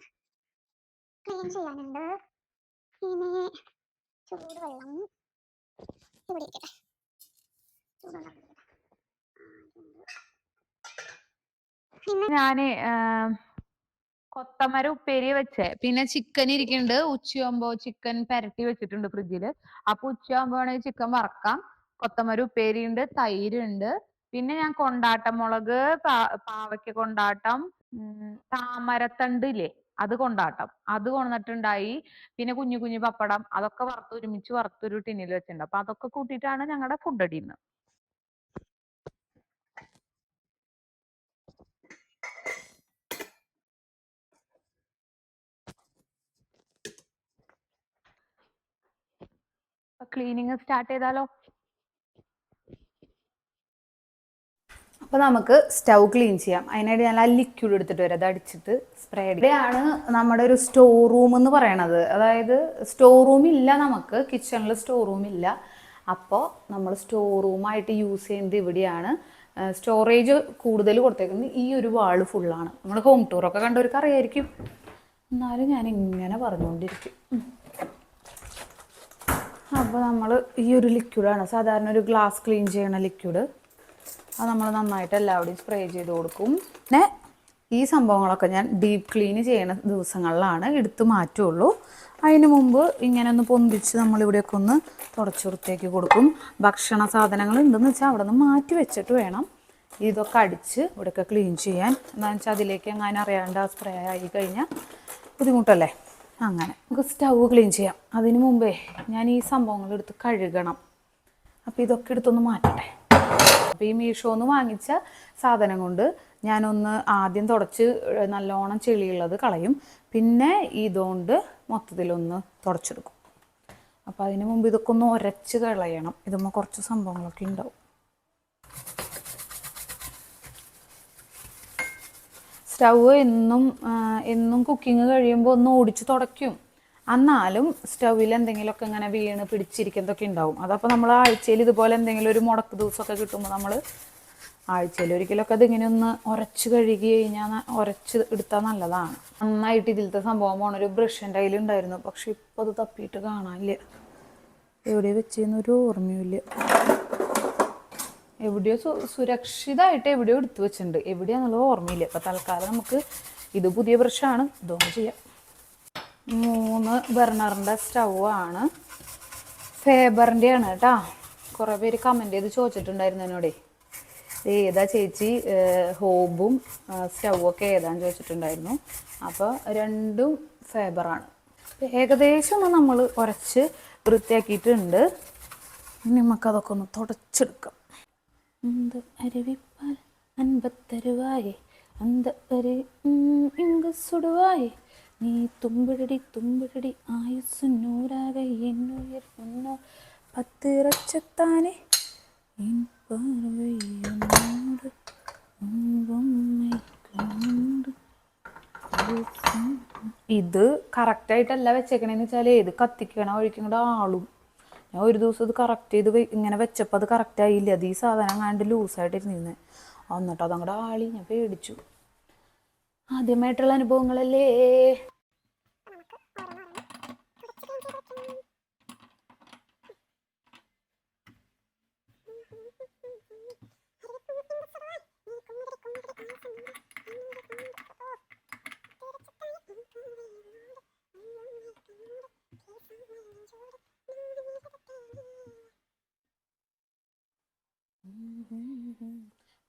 ക്ലീൻ ചെയ്യാനുണ്ട്. ഇനി ചൂടുവെള്ളം ഇവിടെ ഇരിക്കട്ടെ. ഞാന് കൊത്തമര ഉപ്പേരി വെച്ചേ. പിന്നെ ചിക്കൻ ഇരിക്കുന്നുണ്ട്. ഉച്ചയാകുമ്പോ ചിക്കൻ പെരട്ടി വെച്ചിട്ടുണ്ട് ഫ്രിഡ്ജില്. അപ്പൊ ഉച്ചയാകുമ്പോ വേണമെങ്കിൽ ചിക്കൻ വറക്കാം. കൊത്തമര ഉപ്പേരി ഉണ്ട്, തൈര് ഉണ്ട്. പിന്നെ ഞാൻ കൊണ്ടാട്ടമുളക്, പാവയ്ക്ക കൊണ്ടാട്ടം, താമരത്തണ്ട് ഇല്ലേ അത് കൊണ്ടാട്ടം, അത് കൊണ്ടിട്ടുണ്ടായി. പിന്നെ കുഞ്ഞു കുഞ്ഞു പപ്പടം, അതൊക്കെ ഒരുമിച്ച് വറുത്തൊരു ടിന്നിൽ വെച്ചിട്ടുണ്ട്. അപ്പൊ അതൊക്കെ കൂട്ടിയിട്ടാണ് ഞങ്ങളുടെ ഫുഡ് അടിയുന്നത്. ക്ലീനിങ് സ്റ്റാർട്ട് ചെയ്താലോ? അപ്പോൾ നമുക്ക് സ്റ്റൗ ക്ലീൻ ചെയ്യാം. അതിനായിട്ട് ഞാൻ ആ ലിക്വിഡ് എടുത്തിട്ട് വരാം. അത് അടിച്ചിട്ട് സ്പ്രേ അടിക്കും. ഇവിടെയാണ് നമ്മുടെ ഒരു സ്റ്റോർ റൂം എന്ന് പറയണത്. അതായത് സ്റ്റോർ റൂം ഇല്ല, നമുക്ക് കിച്ചണിൽ സ്റ്റോർ റൂം ഇല്ല. അപ്പോൾ നമ്മൾ സ്റ്റോർ റൂമായിട്ട് യൂസ് ചെയ്യുന്നത് ഇവിടെയാണ്. സ്റ്റോറേജ് കൂടുതൽ കൊടുത്തേക്കുന്നത് ഈ ഒരു വാള് ഫുള്ളാണ്. നമ്മൾ ഹോം ടൂറൊക്കെ കണ്ടവർക്ക് അറിയായിരിക്കും, എന്നാലും ഞാൻ ഇങ്ങനെ പറഞ്ഞുകൊണ്ടിരിക്കും. അപ്പോൾ നമ്മൾ ഈ ഒരു ലിക്വിഡാണ് സാധാരണ ഒരു ഗ്ലാസ് ക്ലീൻ ചെയ്യണ ലിക്വിഡ്. അത് നമ്മൾ നന്നായിട്ട് എല്ലാവിടെയും സ്പ്രേ ചെയ്ത് കൊടുക്കും. പിന്നെ ഈ സംഭവങ്ങളൊക്കെ ഞാൻ ഡീപ്പ് ക്ലീൻ ചെയ്യണ ദിവസങ്ങളിലാണ് എടുത്ത് മാറ്റുള്ളൂ. അതിന് മുമ്പ് ഇങ്ങനെ ഒന്ന് പൊന്തിച്ച് നമ്മളിവിടെയൊക്കെ ഒന്ന് തുടച്ച് വൃത്തിയാക്കി കൊടുക്കും. ഭക്ഷണ സാധനങ്ങൾ ഉണ്ടെന്ന് വെച്ചാൽ അവിടെ നിന്ന് മാറ്റി വെച്ചിട്ട് വേണം ഇതൊക്കെ അടിച്ച് ഇവിടെയൊക്കെ ക്ലീൻ ചെയ്യാൻ. എന്താണെന്ന് വെച്ചാൽ അതിലേക്ക് എങ്ങാനും അറിയാണ്ട് ആ സ്പ്രേ ആയി കഴിഞ്ഞാൽ ബുദ്ധിമുട്ടല്ലേ. അങ്ങനെ നമുക്ക് സ്റ്റൗ ക്ലീൻ ചെയ്യാം. അതിന് മുമ്പേ ഞാൻ ഈ സംഭവങ്ങൾ എടുത്ത് കഴുകണം. അപ്പോൾ ഇതൊക്കെ എടുത്തൊന്ന് മാറ്റട്ടെ. അപ്പോൾ ഈ മീഷോന്ന് വാങ്ങിച്ച സാധനം കൊണ്ട് ഞാനൊന്ന് ആദ്യം തുടച്ച് നല്ലോണം ചെളിയുള്ളത് കളയും. പിന്നെ ഇതുകൊണ്ട് മൊത്തത്തിലൊന്ന് തുടച്ചെടുക്കും. അപ്പോൾ അതിന് മുമ്പ് ഇതൊക്കെ ഒന്ന് ഉരച്ച് കളയണം. ഇതുമ്പോൾ കുറച്ച് സംഭവങ്ങളൊക്കെ ഉണ്ടാവും. സ്റ്റൗ എന്നും കുക്കിംഗ് കഴിയുമ്പോൾ ഒന്ന് ഓടിച്ച് തുടയ്ക്കും. എന്നാലും സ്റ്റൗവിൽ എന്തെങ്കിലുമൊക്കെ ഇങ്ങനെ വീണ് പിടിച്ചിരിക്കുന്നതൊക്കെ ഉണ്ടാവും. അതപ്പോൾ നമ്മൾ ആഴ്ചയിൽ ഇതുപോലെ എന്തെങ്കിലും ഒരു മുടക്ക് ദിവസമൊക്കെ കിട്ടുമ്പോൾ നമ്മൾ ആഴ്ചയിൽ ഒരിക്കലൊക്കെ അതിങ്ങനെ ഒന്ന് ഉരച്ച് കഴുകി കഴിഞ്ഞാൽ ഉരച്ച് എടുത്താൽ നല്ലതാണ്. നന്നായിട്ട് ഇതിലത്തെ സംഭവം പോണൊരു ബ്രഷിൻ്റെ കയ്യിലുണ്ടായിരുന്നു, പക്ഷെ ഇപ്പോൾ അത് തപ്പിയിട്ട് കാണാനില്ല. എവിടെ വെച്ചെന്നൊരു ഓർമ്മയില്ല. എവിടെയോ സുരക്ഷിതമായിട്ട് എവിടെയോ എടുത്തു വെച്ചിട്ടുണ്ട്, എവിടെയാണെന്നുള്ളത് ഓർമ്മയില്ല. അപ്പോൾ തൽക്കാലം നമുക്ക് ഇത് പുതിയ ബ്രഷാണ്, ഇതൊന്നും ചെയ്യാം. 3 ബർണറിൻ്റെ സ്റ്റൗ ആണ്, ഫേബറിൻ്റെ ആണ് കേട്ടോ. കുറേ പേര് കമൻറ്റ് ചെയ്ത് ചോദിച്ചിട്ടുണ്ടായിരുന്നു എന്നോടേ, ഏതാ ചേച്ചി ഹോബും സ്റ്റൗവൊക്കെ ഏതാന്ന് ചോദിച്ചിട്ടുണ്ടായിരുന്നു. അപ്പോൾ രണ്ടും ഫേബറാണ്. ഏകദേശം ഒന്ന് നമ്മൾ ഉരച്ച് വൃത്തിയാക്കിയിട്ടുണ്ട്. ഇനി നമുക്കതൊക്കെ ഒന്ന് തുടച്ചെടുക്കാം. എന്ത് അരുവിപ്പാൽ അൻപത്തരുവായി അന്ത ഒരു ഇങ്ക് സുടുവായി നീ തുമ്പിടടി തുമ്പിടടി ആയുസ് നൂറാകെ എന്നുയർ ഒന്നോ പത്തിറച്ചത്താനെ ഇത് കറക്റ്റായിട്ടല്ല വെച്ചേക്കണേന്ന് വെച്ചാൽ ഇത് കത്തിക്കണ ഒഴിക്കും കൂടെ ആളും. ഞാൻ ഒരു ദിവസം ഇത് കറക്റ്റ് ചെയ്ത് ഇങ്ങനെ വെച്ചപ്പോൾ അത് കറക്റ്റായില്ല. അത് ഈ സാധനം കണ്ട് ലൂസായിട്ടിരുന്നിരുന്നത്. എന്നിട്ട് അതങ്ങടെ ആളി, ഞാൻ പേടിച്ചു. ആദ്യമായിട്ടുള്ള അനുഭവങ്ങളല്ലേ.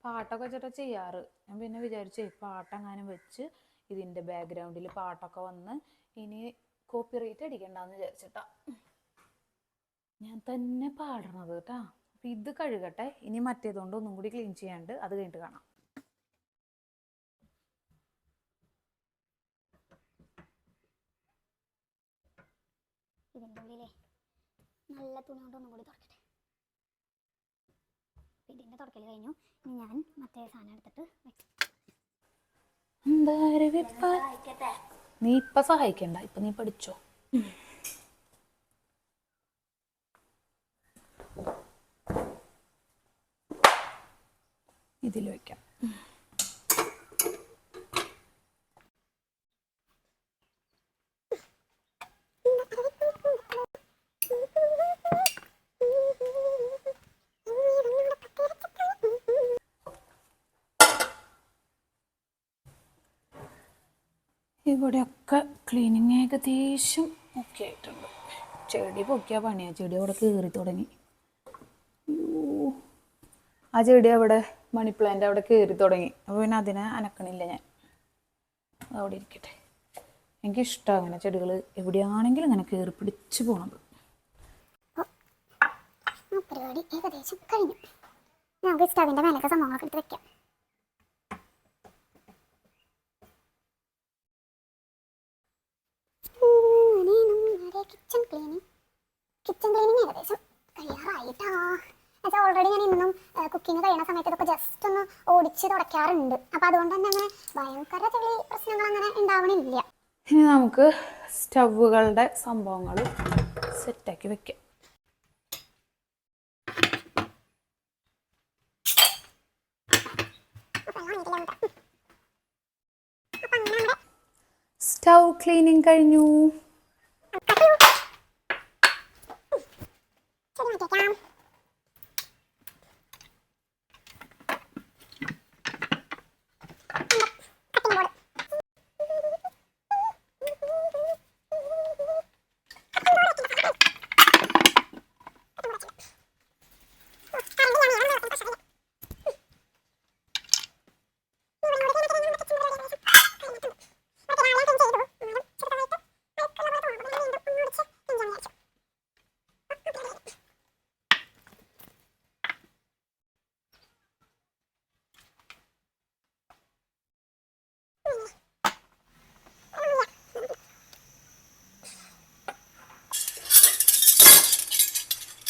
പാട്ടൊക്കെ വെച്ചിട്ടാ ചെയ്യാറ്. ഞാൻ പിന്നെ വിചാരിച്ചേ പാട്ടെങ്ങാനും വെച്ച് ഇതിൻ്റെ ബാക്ക്ഗ്രൗണ്ടിൽ പാട്ടൊക്കെ വന്ന് ഇനി കോപ്പിറൈറ്റ് അടിക്കണ്ടെന്ന് വിചാരിച്ചിട്ടാ ഞാൻ തന്നെ പാടണത് കേട്ടാ. അപ്പം ഇത് കഴുകട്ടെ, ഇനി മറ്റേതുകൊണ്ട് ഒന്നും കൂടി ക്ലീൻ ചെയ്യാണ്ട് അത് കഴിഞ്ഞിട്ട് കാണാം. ഇതിൻ്റെ ഉള്ളിലേ നല്ല തുണി കൊണ്ട് ഒന്നും കൂടി തുടക്കട്ടെ. ഇതിൻ്റെ തുടക്കൽ കഴിഞ്ഞു. ഇനി ഞാൻ മറ്റേ സാധനം എടുത്തിട്ട് നീ ഇപ്പൊ സഹായിക്കണ്ട, ഇപ്പൊ നീ പഠിച്ചോ. ഇതിൽ വയ്ക്കാം. ഇവിടെയൊക്കെ ക്ലീനിങ് ഏകദേശം ഓക്കെ ആയിട്ടുണ്ട്. ചെടി പൊക്കിയ പണിയാണ്. ചെടി അവിടെ കയറി തുടങ്ങി. ആ ചെടി അവിടെ മണി പ്ലാന്റ് അവിടെ കയറി തുടങ്ങി. അപ്പോൾ പിന്നെ അതിനെ അനക്കണില്ല ഞാൻ, അവിടെ ഇരിക്കട്ടെ. എനിക്കിഷ്ടമാണ് അങ്ങനെ ചെടികൾ എവിടെയാണെങ്കിലും അങ്ങനെ കയറി പിടിച്ച് പോകണത്. പരിപാടി ഏകദേശം കഴിഞ്ഞു. നമുക്ക് സ്റ്റവിൻ്റെ മേലൊക്കെ സംഭവങ്ങളൊക്കെ എടുത്ത് വെക്കാം. കിച്ചൺ ക്ലീനിങ് ഏകദേശം കഴിയാറായിട്ടാ. എന്നുവെച്ചാൽ ഓൾറെഡി ഞാൻ ഇന്നും കുക്കിംഗ് കഴിയുന്ന സമയത്ത് ഇതൊക്കെ ജസ്റ്റ് ഒന്ന് ഓടിച്ച് തുടയ്ക്കാറുണ്ട്. അപ്പം അതുകൊണ്ട് തന്നെ അങ്ങനെ ഭയങ്കര ചെളി പ്രശ്നങ്ങൾ അങ്ങനെ ഉണ്ടാവണില്ല. ഇനി നമുക്ക് സ്റ്റവുകളുടെ സംഭവങ്ങൾ സെറ്റാക്കി വെക്കാം. സ്റ്റൗ ക്ലീനിങ് കഴിഞ്ഞു.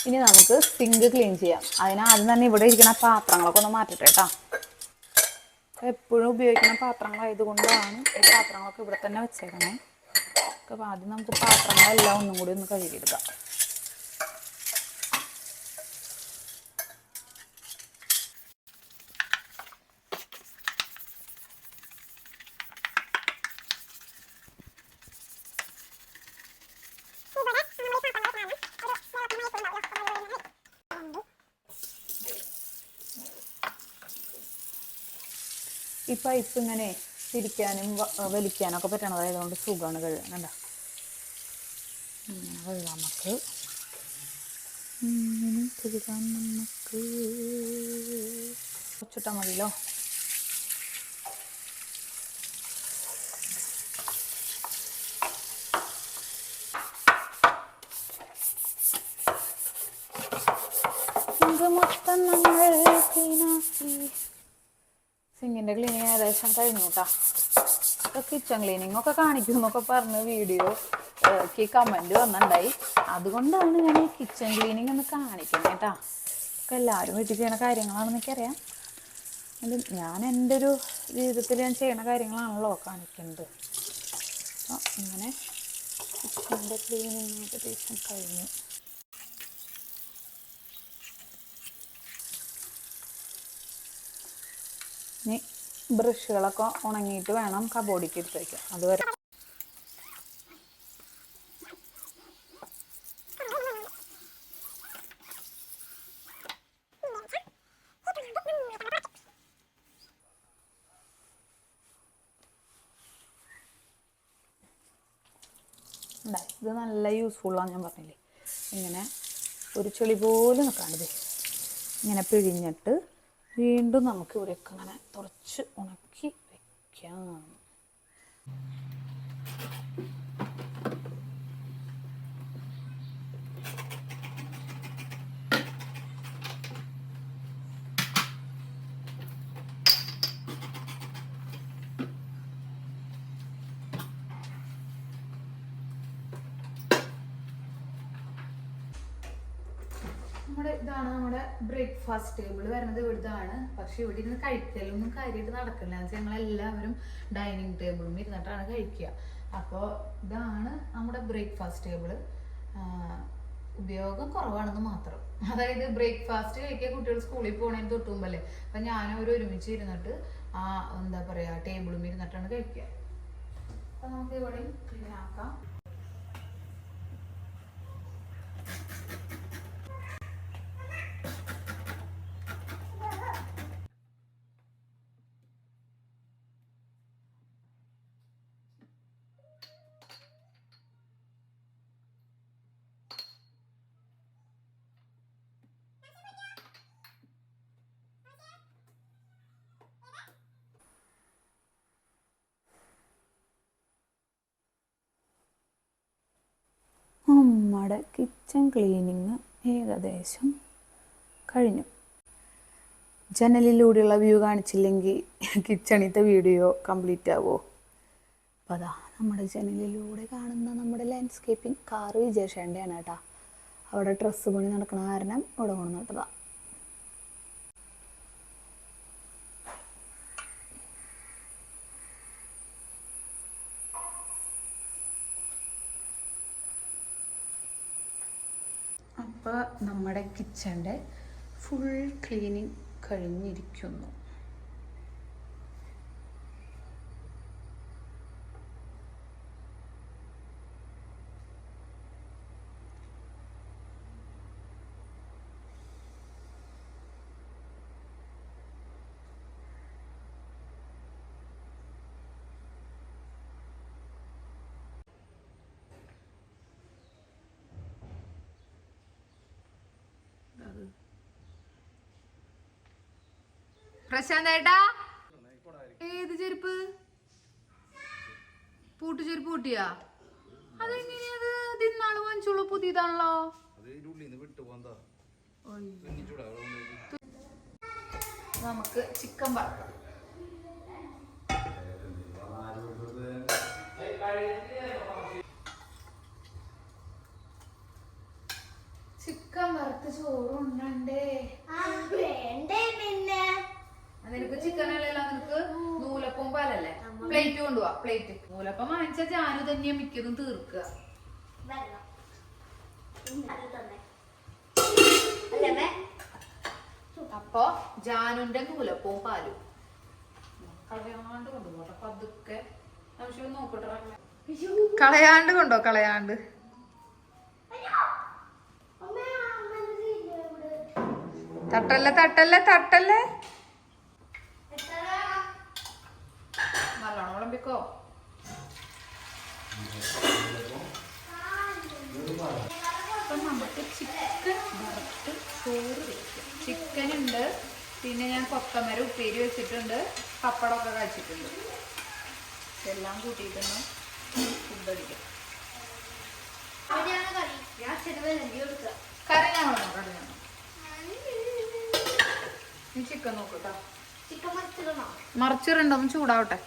ഇനി നമുക്ക് സിങ്ക് ക്ലീൻ ചെയ്യാം. അതിനാദ്യം തന്നെ ഇവിടെ ഇരിക്കുന്ന പാത്രങ്ങളൊക്കെ ഒന്ന് മാറ്റട്ടെ കേട്ടോ. എപ്പോഴും ഉപയോഗിക്കുന്ന പാത്രങ്ങളായതുകൊണ്ടാണ് ഈ പാത്രങ്ങളൊക്കെ ഇവിടെ തന്നെ വെച്ചേക്കണേ. അപ്പോൾ ആദ്യം നമുക്ക് പാത്രങ്ങളെല്ലാം ഒന്നും കൂടി ഒന്ന് കഴുകിയെടുക്കാം. ഈ പൈപ്പ് ഇങ്ങനെ തിരിക്കാനും വലിക്കാനും ഒക്കെ പറ്റണതായതുകൊണ്ട് സുഖമാണ് കഴുകാൻ. കണ്ട കഴുകാം നമുക്ക്. കഴുകാൻ നമുക്ക് കുറച്ചിട്ടാൽ മതിയല്ലോ. ഇത് മൊത്തം നമ്മൾ ക്ലീനാക്കി. സിങ്കിൻ്റെ ക്ലീനിങ് ഏകദേശം കഴിഞ്ഞു കേട്ടോ. കിച്ചൺ ക്ലീനിങ് ഒക്കെ കാണിക്കും എന്നൊക്കെ പറഞ്ഞ് വീഡിയോക്ക് കമൻറ്റ് വന്നിട്ടുണ്ടായി. അതുകൊണ്ടാണ് ഞാൻ ഈ കിച്ചൺ ക്ലീനിങ് ഒന്ന് കാണിക്കുന്നത് കേട്ടോ. ഒക്കെ എല്ലാവരും വീട്ടിൽ ചെയ്യുന്ന കാര്യങ്ങളാണെന്ന് എനിക്കറിയാം. ഞാൻ എൻ്റെ ഒരു ജീവിതത്തിൽ ഞാൻ ചെയ്യുന്ന കാര്യങ്ങളാണല്ലോ കാണിക്കുന്നത്. അപ്പോൾ ഇങ്ങനെ കിച്ചണിൻ്റെ ക്ലീനിങ് ഏകദേശം കഴിഞ്ഞു. ഇനി ബ്രഷുകളൊക്കെ ഉണങ്ങിയിട്ട് വേണം കബോർഡിലേക്ക് എടുത്ത് വയ്ക്കാം. അതുവരെ ഇത് നല്ല യൂസ്ഫുള്ളാണ്. ഞാൻ പറഞ്ഞില്ലേ, ഇങ്ങനെ ഒരു ചെളി പോലും നിൽക്കാണ്ടത് ഇങ്ങനെ പിഴിഞ്ഞിട്ട് വീണ്ടും നമുക്ക് ഇവിടെയൊക്കെ അങ്ങനെ കുറച്ച് ഉണക്കി വയ്ക്കാം. ഇതാണ് നമ്മുടെ ബ്രേക്ക്ഫാസ്റ്റ് ടേബിൾ വരുന്നത് ഇവിടുത്താണ്. പക്ഷെ ഇവിടെ ഇരുന്ന് കഴിക്കലൊന്നും കാര്യമായിട്ട് നടക്കില്ല. എന്ന് വെച്ചാൽ ഞങ്ങളെല്ലാവരും ഡൈനിങ് ടേബിളും ഇരുന്നിട്ടാണ് കഴിക്കുക. അപ്പോൾ ഇതാണ് നമ്മുടെ ബ്രേക്ക്ഫാസ്റ്റ് ടേബിള്. ഉപയോഗം കുറവാണെന്ന് മാത്രം. അതായത് ബ്രേക്ക്ഫാസ്റ്റ് കഴിക്കുക കുട്ടികൾ സ്കൂളിൽ പോകണേന് തൊട്ട് മുമ്പല്ലേ. അപ്പം ഞാനവർ ഒരുമിച്ച് ഇരുന്നിട്ട് എന്താ പറയുക ടേബിളും ഇരുന്നിട്ടാണ് കഴിക്കുക. അപ്പം നമുക്ക് ഇവിടെ ക്ലീൻ ആക്കാം. നമ്മുടെ കിച്ചൺ ക്ലീനിങ് ഏകദേശം കഴിഞ്ഞു. ജനലിലൂടെയുള്ള വ്യൂ കാണിച്ചില്ലെങ്കിൽ കിച്ചണിത്തെ വീഡിയോ കംപ്ലീറ്റ് ആവുമോ? അപ്പോൾ അതാ നമ്മുടെ ജനലിലൂടെ കാണുന്ന നമ്മുടെ ലാൻഡ്സ്കേപ്പിംഗ് കാറ് വിജയശേൻ്റെയാണ് കേട്ടോ. അവിടെ ഡ്രസ്സ് പണി നടക്കണ കാരണം ഇവിടെ കൊണ്ടു നട്ടതാണ്. അപ്പോൾ നമ്മുടെ കിച്ചൻ്റെ ഫുൾ ക്ലീനിങ് കഴിഞ്ഞിരിക്കുന്നു. പ്രശാന്ത് ഏട്ടാ ഏത് ചെരുപ്പ് പൂട്ടുചെരുപ്പ് പൂട്ടിയാ അതെങ്ങനെയത് തിന്നാള് വാങ്ങിച്ചോളൂ പുതിയതാണല്ലോ നമുക്ക് ചിക്കൻ വറുക്കാം ചിക്കൻ വറുത്ത് ചോറുണ്ടേ നിനക്ക് ചിക്കൻ അല്ലല്ലോ നിനക്ക് നൂലപ്പം പാലല്ലേ പ്ലേറ്റ് കൊണ്ടുപോവാ പ്ലേറ്റ് നൂലപ്പം വാങ്ങിച്ച ജാനു തന്നെ മിക്കതും തീർക്കുക അപ്പൊ ജാനുന്റെ നൂലപ്പവും പാലും കളയാണ്ട് കൊണ്ടുപോട്ടെ പതുക്കെ നോക്കട്ടെ കളയാണ്ട് കൊണ്ടോ കളയാണ്ട് തട്ടല്ലേ തട്ടല്ലേ തട്ടല്ലേ നല്ലോണം വിളമ്പിക്കോ അപ്പൊ നമുക്ക് ചിക്കൻ വറുത്ത് ചോറ് വെക്കാം ചിക്കൻ ഉണ്ട് പിന്നെ ഞാൻ കൊത്തമര ഉപ്പേരി വെച്ചിട്ടുണ്ട് പപ്പടമൊക്കെ കഴിച്ചിട്ടുണ്ട് എല്ലാം കൂട്ടിയിട്ടൊന്ന് ഫുഡ് അടിക്കാം കറി ഞാൻ വേണം കറി വേണം നീ ചിക്കൻ നോക്കൂട്ടോ മറിച്ചിടണ്ടോ ഒന്ന് ചൂടാവട്ടെ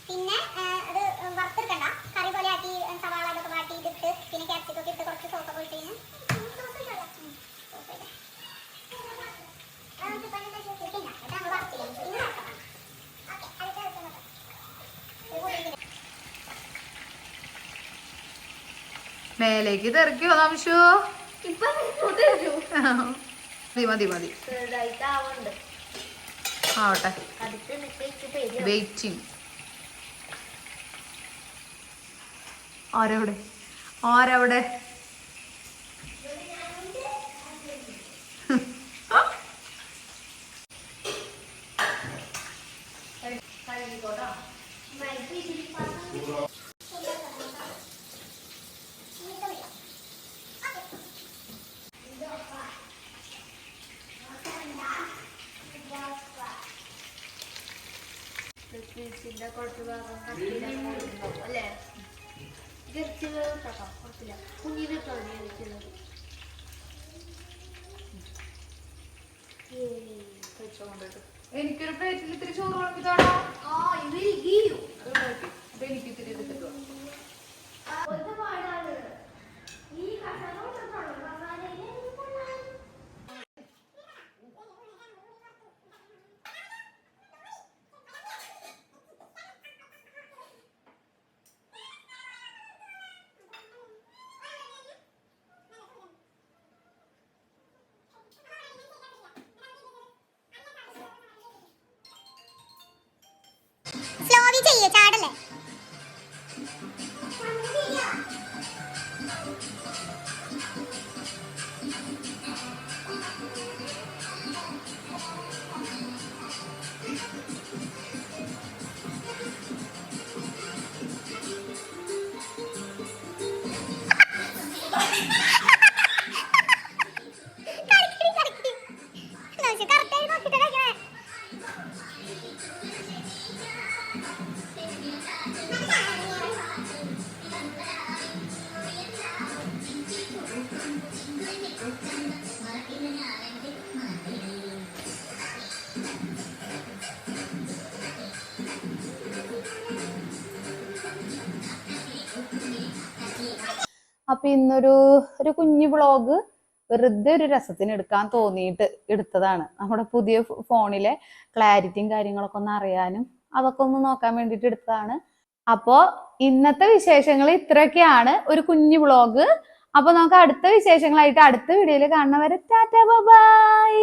പിന്നെ അത് വറുത്തെടുക്കണ്ട കറി പോലെ ആക്കി സവാള അതൊക്കെ വാട്ടി ഇതിട്ട് പിന്നെ ക്യാപ്സിക്കൊക്കെ ഇട്ട് കുറച്ച് സോപ്പൊക്കെ ഒഴിച്ച് കഴിഞ്ഞാൽ മേലേക്ക് തെറിക്കോ താമസോ മതി മതി മതി ആവട്ടെ വെയിറ്റിംഗ് ആരവിടെ ആരവിടെ കുറച്ച് ഭാഗം അല്ലേ കുഞ്ഞിനെ എനിക്കൊരു പ്ലേറ്റിൽ ഇത്തിരി ചോറ് വിളമ്പിതാണോ എനിക്ക് ഇത്തിരി എടുത്തിട്ടോ സ്ലോവി ചെയ്യേ ചാടല്ലേ അപ്പൊ ഇന്നൊരു കുഞ്ഞു വ്ളോഗ് വെറുതെ ഒരു രസത്തിന് എടുക്കാൻ തോന്നിയിട്ട് എടുത്തതാണ്. നമ്മുടെ പുതിയ ഫോണിലെ ക്ലാരിറ്റിയും കാര്യങ്ങളൊക്കെ ഒന്ന് അറിയാനും അതൊക്കെ ഒന്ന് നോക്കാൻ വേണ്ടിയിട്ട് എടുത്തതാണ്. അപ്പോ ഇന്നത്തെ വിശേഷങ്ങൾ ഇത്രയൊക്കെയാണ്, ഒരു കുഞ്ഞു വ്ളോഗ്. അപ്പൊ നമുക്ക് അടുത്ത വിശേഷങ്ങളായിട്ട് അടുത്ത വീഡിയോയിൽ കാണുന്നവരെ ടാറ്റാ ബൈ.